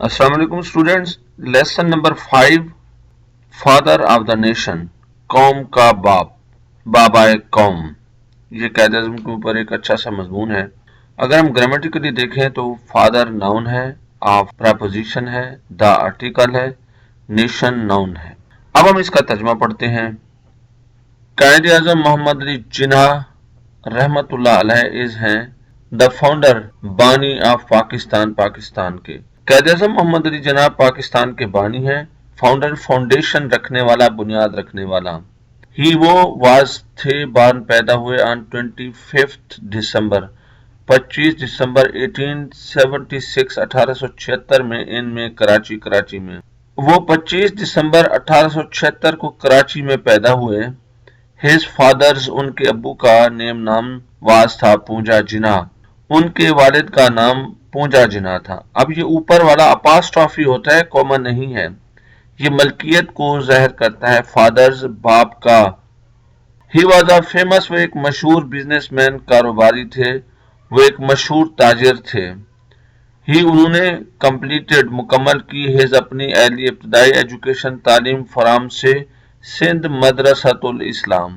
السلام علیکم students. Lesson number 5. Father of the nation. قوم کا باپ، بابائے قوم. یہ قائد اعظم کے اوپر ایک اچھا سا مضمون ہے. اگر ہم گرامیٹیکلی دیکھیں تو فادر ناؤن ہے، آف پریپوزیشن ہے، دا آرٹیکل ہے، نیشن ناؤن ہے. اب ہم اس کا ترجمہ پڑھتے ہیں. قائد اعظم محمد علی جناح رحمت اللہ علیہ ہیں دا فاؤنڈر، بانی آف پاکستان کے. قائد اعظم محمد علی جناح پاکستان کے بانی ہیں. فاؤنڈر فاؤنڈیشن رکھنے والا، بنیاد رکھنے والا. ہی وہ واز تھے بارن پیدا ہوئے آن 25 دسمبر 1876 1876 میں ان میں کراچی میں. وہ 25 دسمبر 1876 کو کراچی میں پیدا ہوئے. ہز فادرز، ان کے ابو کا نام واز تھا پونجا جناح. ان کے والد کا نام پونجا جناح تھا. اب یہ اوپر والا اپاسٹرافی ہوتا ہے، کوما نہیں ہے. یہ ملکیت کو ظاہر کرتا ہے. فادرز، باپ کا. ہی واز اے فیمس، وہ ایک مشہور بزنس مین، کاروباری تھے. وہ ایک مشہور تاجر تھے. ہی، انہوں نے کمپلیٹڈ، مکمل کی. ہز، اپنی اعلی ابتدائی ایجوکیشن، تعلیم فرام سے سندھ مدرسۃ الاسلام.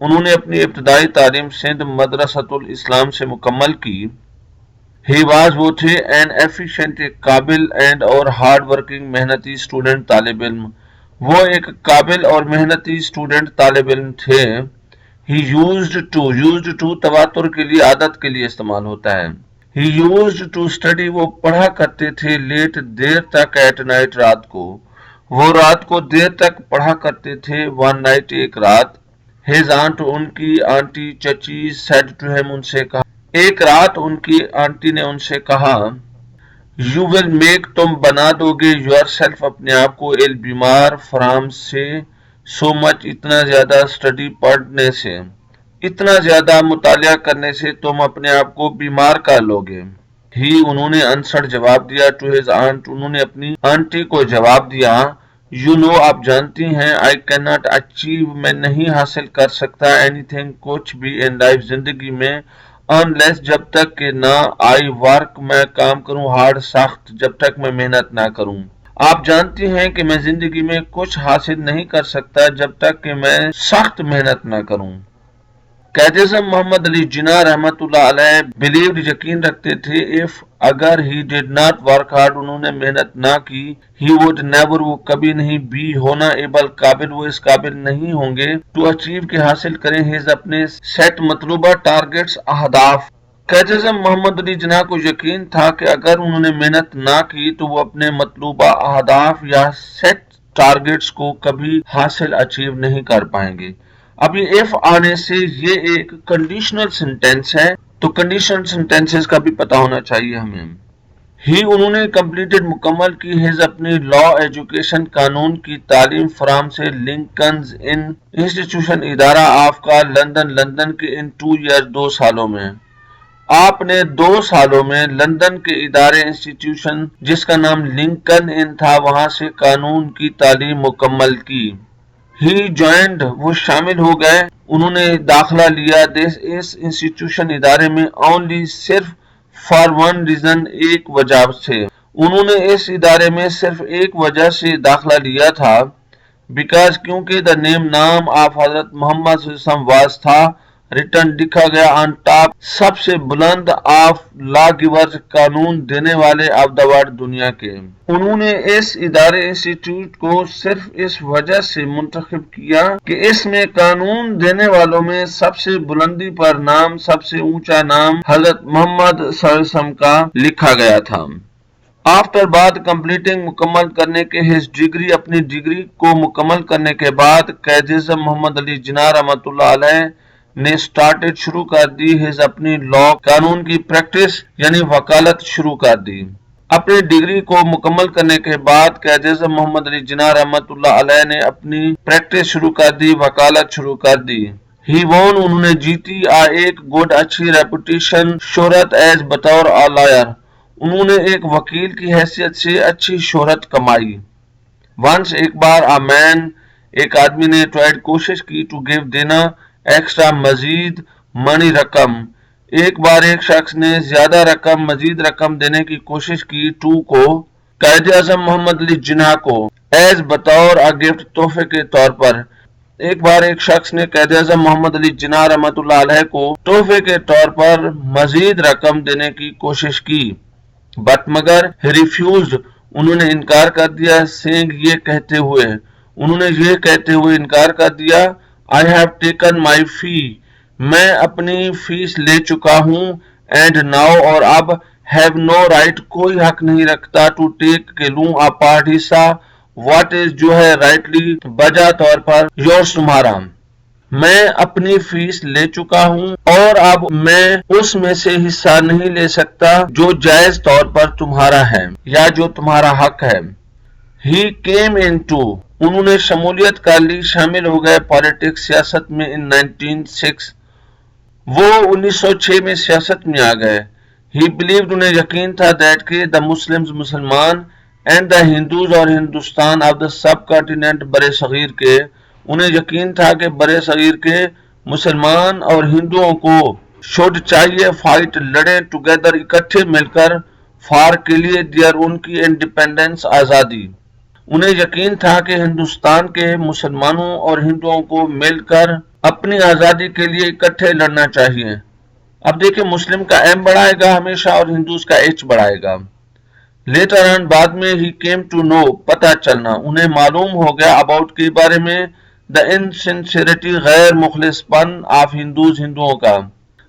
انہوں نے اپنی ابتدائی تعلیم سندھ مدرسۃ الاسلام سے مکمل کی. ہی واز، وہ تھے این ایفیشینٹ، ایک قابل اینڈ اور ہارڈ ورکنگ، محنتی اسٹوڈنٹ، طالب علم. وہ ایک قابل اور محنتی اسٹوڈنٹ، طالب علم تھے. ہی یوزڈ ٹو تواتر کے لیے، عادت کے لیے استعمال ہوتا ہے. ہی یوزڈ ٹو اسٹڈی، وہ پڑھا کرتے تھے. لیٹ، دیر تک. ایٹ نائٹ، رات کو. وہ رات کو دیر تک پڑھا کرتے تھے. ون نائٹ، ایک رات. ہز آنٹ، ان کی آنٹی، چچی، سیڈ ٹو ہم، ان سے کہا. ایک رات ان کی آنٹی نے ان سے کہا، یو ول میک، تم بنا دو گے، یور سیلف، اپنے آپ کو، ایل، بیمار، فرام سے، سو مچ، اتنا زیادہ، اسٹڈی، پڑھنے سے، اتنا زیادہ مطالعہ کرنے سے تم اپنے آپ کو بیمار کر لو گے. ہی، انہوں نے آنسر، جواب دیا. ٹو ہز آنٹ، انہوں نے اپنی آنٹی کو جواب دیا. یو نو، آپ جانتی ہیں. آئی کین ناٹ اچیو، میں نہیں حاصل کر سکتا. اینی تھنگ، کچھ بھی. ان لائف، زندگی میں. انلیس، جب تک کہ نہ. آئی ورک، میں کام کروں. ہارڈ، سخت، جب تک میں محنت نہ کروں. آپ جانتی ہیں کہ میں زندگی میں کچھ حاصل نہیں کر سکتا جب تک کہ میں سخت محنت نہ کروں. قائد اعظم محمد علی جناح رحمت اللہ علیہ بلیوڈ، یقین رکھتے تھے. اف، اگر. ہی ڈڈ ناٹ ورک ہارڈ، انہوں نے محنت نہ کی. ہی وڈ نیور، وہ کبھی نہیں. بی، ہونا. ایبل، قابل، وہ اس قابل نہیں ہوں گے. ٹو اچیو، کے حاصل کریں. ہز، اپنے. سیٹ، مطلوبہ. ٹارگیٹس، اہداف. قائد اعظم محمد علی جناح کو یقین تھا کہ اگر انہوں نے محنت نہ کی تو وہ اپنے مطلوبہ اہداف یا سیٹ ٹارگیٹس کو کبھی حاصل اچیو نہیں کر پائیں گے. اب یہ ایف آنے سے یہ ایک کنڈیشنل سینٹینس ہے، تو کنڈیشنل سینٹینسز کا بھی پتا ہونا چاہیے ہمیں. ہی، انہوں نے کمپلیٹڈ، مکمل کی. ہز، اپنی. لا ایجوکیشن، قانون کی تعلیم. فرام سے. لنکنز ان، انسٹیٹیوشن، ادارہ. آف کا. لندن کے. ان 2 ایئر، 2 سالوں میں. آپ نے 2 سالوں میں لندن کے ادارے، انسٹیٹیوشن جس کا نام لنکن ان تھا، وہاں سے قانون کی تعلیم مکمل کی. ہی جوائنڈ، وہ شامل ہو گئے، انہوں نے داخلہ لیا. اس انسٹیٹیوشن، ادارے میں. اونلی، صرف. فار ون ریزن، ایک وجہ سے. انہوں نے اس ادارے میں صرف ایک وجہ سے داخلہ لیا تھا. بیکاز، کیونکہ. دا نیم، نام. آف حضرت محمد صلی اللہ علیہ وسلم واز تھا. ریٹن، لکھا گیا. آن ٹاپ، سب سے بلند. آف لا گیورز، قانون دینے والے. آف دا ورلڈ، دنیا کے. انہوں نے اس ادارے، انسٹیٹیوٹ کو صرف اس وجہ سے منتخب کیا کہ اس میں قانون دینے والوں میں سب سے بلندی پر نام، سب سے اونچا نام حضرت محمد صلی اللہ علیہ وسلم کا لکھا گیا تھا. آفٹر، بعد. کمپلیٹنگ، مکمل کرنے کے. ہز ڈگری، اپنی ڈگری کو مکمل کرنے کے بعد. قائد اعظم محمد علی جناح رحمۃ اللہ علیہ نے سٹارٹڈ، شروع کر دی. ہز، اپنی. لا، قانون کی پریکٹس یعنی وکالت شروع کر دی. اپنی ڈگری کو مکمل کرنے کے بعد قائد اعظم محمد علی جناح رحمۃ اللہ علیہ نے اپنی پریکٹس شروع کر دی، وکالت شروع کر دی. ہی وون، انہوں نے جیتی. ایک گڈ، اچھی. ریپوٹیشن، شہرت. ایز، بطور. لائر، انہوں نے ایک وکیل کی حیثیت سے اچھی شہرت کمائی. ونس، ایک بار. مین، ایک آدمی نے. ٹرائیڈ، کوشش کی. ٹو گیو، دینا. ایکسٹرا، مزید. منی، رقم. ایک بار ایک شخص نے زیادہ رقم، مزید رقم دینے کی کوشش کی. ٹو کو. قائد اعظم محمد علی جناح کو ایز بطور گفٹ تحفے کے طور پر ایک بار ایک شخص نے قائد اعظم محمد علی جناح رحمۃ اللہ علیہ کو تحفے کے طور پر مزید رقم دینے کی کوشش کی، بٹ مگر ریفیوزڈ، انہوں نے انکار کر دیا، انہوں نے یہ کہتے ہوئے انکار کر دیا I have taken my fee، میں اپنی فیس لے چکا ہوں، اینڈ ناؤ اور اب have no right، کوئی حق نہیں رکھتا to take کہ لوں a part حصہ، what is جو ہے rightly بجا طور پر yours تمہارا، میں اپنی فیس لے چکا ہوں اور اب میں اس میں سے حصہ نہیں لے سکتا جو جائز طور پر تمہارا ہے یا جو تمہارا حق ہے۔ He came into، انہوں نے شمولیت کر لی، شامل ہو گئے پالیٹکس سیاست میں in 1906، وہ 1906 میں سیاست میں آ گئے۔ He believed، انہیں یقین تھا that کہ the Muslims مسلمان and the Hindus اور ہندوستان of the subcontinent برِ صغیر کے، انہیں یقین تھا کہ برِ صغیر کے مسلمان اور ہندوؤں کو should چاہیے fight لڑیں together اکٹھے مل کر for کے لیے their ان کی انڈیپینڈنس آزادی، انہیں یقین تھا کہ ہندوستان کے مسلمانوں اور ہندوؤں کو مل کر اپنی آزادی کے لیے اکٹھے لڑنا چاہیے۔ اب دیکھیں مسلم کا ایم بڑھائے گا ہمیشہ اور ہندوز کا ایچ بڑھائے گا۔ لیٹر آن بعد میں ہی کیم ٹو نو، پتہ چلنا، انہیں معلوم ہو گیا اباؤٹ کے بارے میں دا انسنسیریٹی، غیر مخلص پن آف ہندوز، ہندوؤں کا،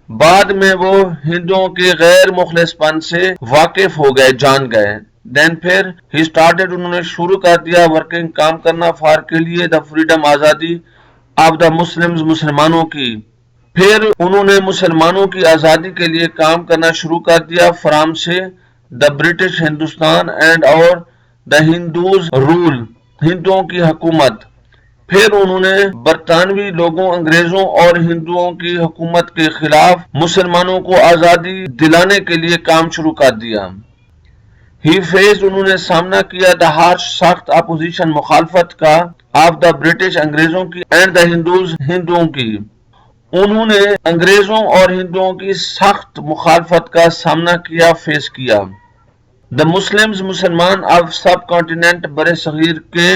بعد میں وہ ہندوؤں کے غیر مخلص پن سے واقف ہو گئے، جان گئے۔ دین پھر ہی سٹارٹڈ، انہوں نے شروع کر دیا ورکنگ، کام کرنا فار کے لیے دا فریڈم، آزادی آف دا مسلمز، مسلمانوں کی، پھر انہوں نے مسلمانوں کی آزادی کے لیے کام کرنا شروع کر دیا فرام سے دا برٹش، ہندوستان، اینڈ اور دا ہندوز رول، ہندوؤں کی حکومت، پھر انہوں نے برطانوی لوگوں، انگریزوں اور ہندوؤں کی حکومت کے خلاف مسلمانوں کو آزادی دلانے کے لیے کام شروع کر دیا۔ ہی فیس، انہوں نے سامنا کیا دا ہارش، سخت اپوزیشن، مخالفت کا آف دا برٹش، انگریزوں کی، اینڈ دا ہندوز، ہندوؤں کی، انہوں نے انگریزوں اور ہندوؤں کی سخت مخالفت کا سامنا کیا، فیس کیا۔ دا مسلمز، مسلمان آف سب کانٹیننٹ، برِ صغیر کے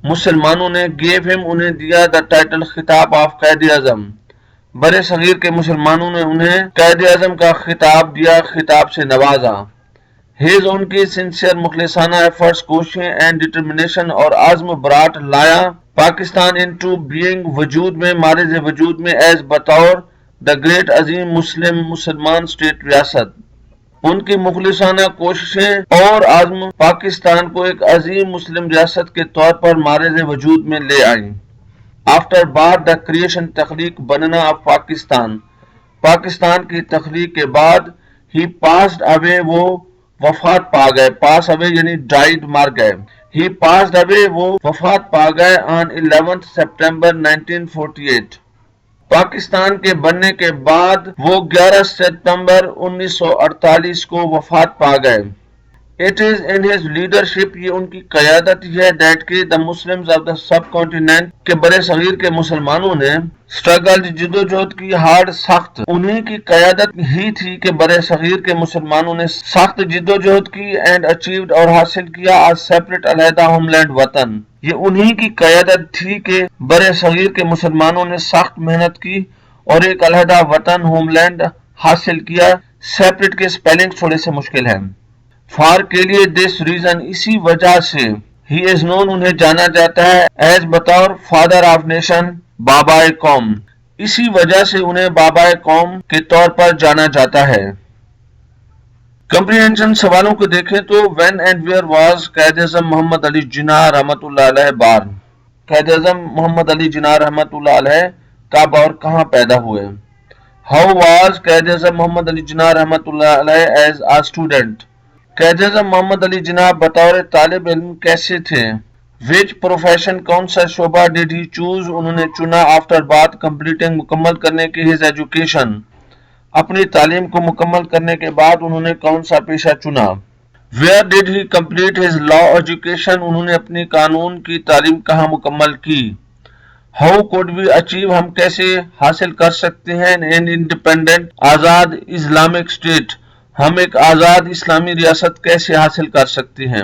مسلمانوں نے گیو ہم، انہیں دیا دا ٹائٹل، خطاب آف قائد اعظم، برِ صغیر کے مسلمانوں نے انہیں قائد اعظم کا خطاب دیا، خطاب سے نوازا۔ ہیز، ان کی سنسیئر مخلصانہ ایفرٹس، کوششیں، اینڈ ڈٹرمنیشن اور عزم براٹ لایا پاکستان انٹو بینگ، وجود میں، مارز وجود میں، ایز بطور دا گریٹ، عظیم مسلم، مسلمان اسٹیٹ، ریاست، ان کی مخلصانہ کوششیں اور عزم پاکستان کو ایک عظیم مسلم ریاست کے طور پر مارز وجود میں لے آئیں۔ آفٹر بعد دا کریشن، تخلیق، بننا آف پاکستان، پاکستان کی تخلیق کے بعد، ہی پاسڈ اوے، وہ وفات پا گئے، پاس اوے یعنی ڈائیڈ، مر گئے، ہی پاسڈ اوے، وہ وفات پا گئے آن 11 سپٹمبر 1948، پاکستان کے بننے کے بعد وہ 11 ستمبر 1948 کو وفات پا گئے۔ It is in his leadership، یہ ان کی قیادت ہے، that کہ the Muslims of the subcontinent، کہ برِ صغیر کے مسلمانوں نے struggled، جدوجہد کی، hard، سخت، انہی کی قیادت ہی تھی کہ برِ صغیر کے مسلمانوں نے سخت جدوجہد کی، and achieved، اور حاصل کیا، a separate، علیحدہ ہوم لینڈ، وطن، یہ انہی کی قیادت تھی کہ برِ صغیر کے مسلمانوں نے سخت محنت کی اور ایک علیحدہ وطن، ہوم لینڈ حاصل کیا۔ سیپریٹ کے سپیلنگ تھوڑے سے مشکل ہیں۔ فار کے لیے، دس ریزن، اسی وجہ سے، ہی از نون، انہیں جانا جاتا ہے، ایز بطور فادر آف نیشن، بابائے قوم، اسی وجہ سے انہیں بابائے قوم کے طور پر جانا جاتا ہے۔ کمپریہنشن سوالوں کو دیکھیں تو when and where was Quaid Azam محمد علی جناح رحمۃ اللہ علیہ بارن، قائد اعظم محمد علی جناح رحمۃ اللہ علیہ کب اور کہاں پیدا ہوئے؟ ہاؤ واز قائد اعظم محمد علی جناح رحمۃ اللہ علیہ as a student, Quaid Azam محمد علی جناح بطور طالب علم کیسے تھے؟ وچ پروفیشن، کون سا شعبہ، ڈیڈ ہی چوز، انہوں نے چنا، آفٹر بعد کمپلیٹنگ، مکمل کرنے کے، ہز ایجوکیشن، اپنی تعلیم کو مکمل کرنے کے بعد انہوں نے کون سا پیشہ چنا؟ Where did he complete his law education, انہوں نے اپنی قانون کی تعلیم کہاں مکمل کی؟ ہاؤ کوڈ وی اچیو، ہم کیسے حاصل کر سکتے ہیں، an independent, Azad Islamic state, ہم ایک آزاد اسلامی ریاست کیسے حاصل کر سکتے ہیں؟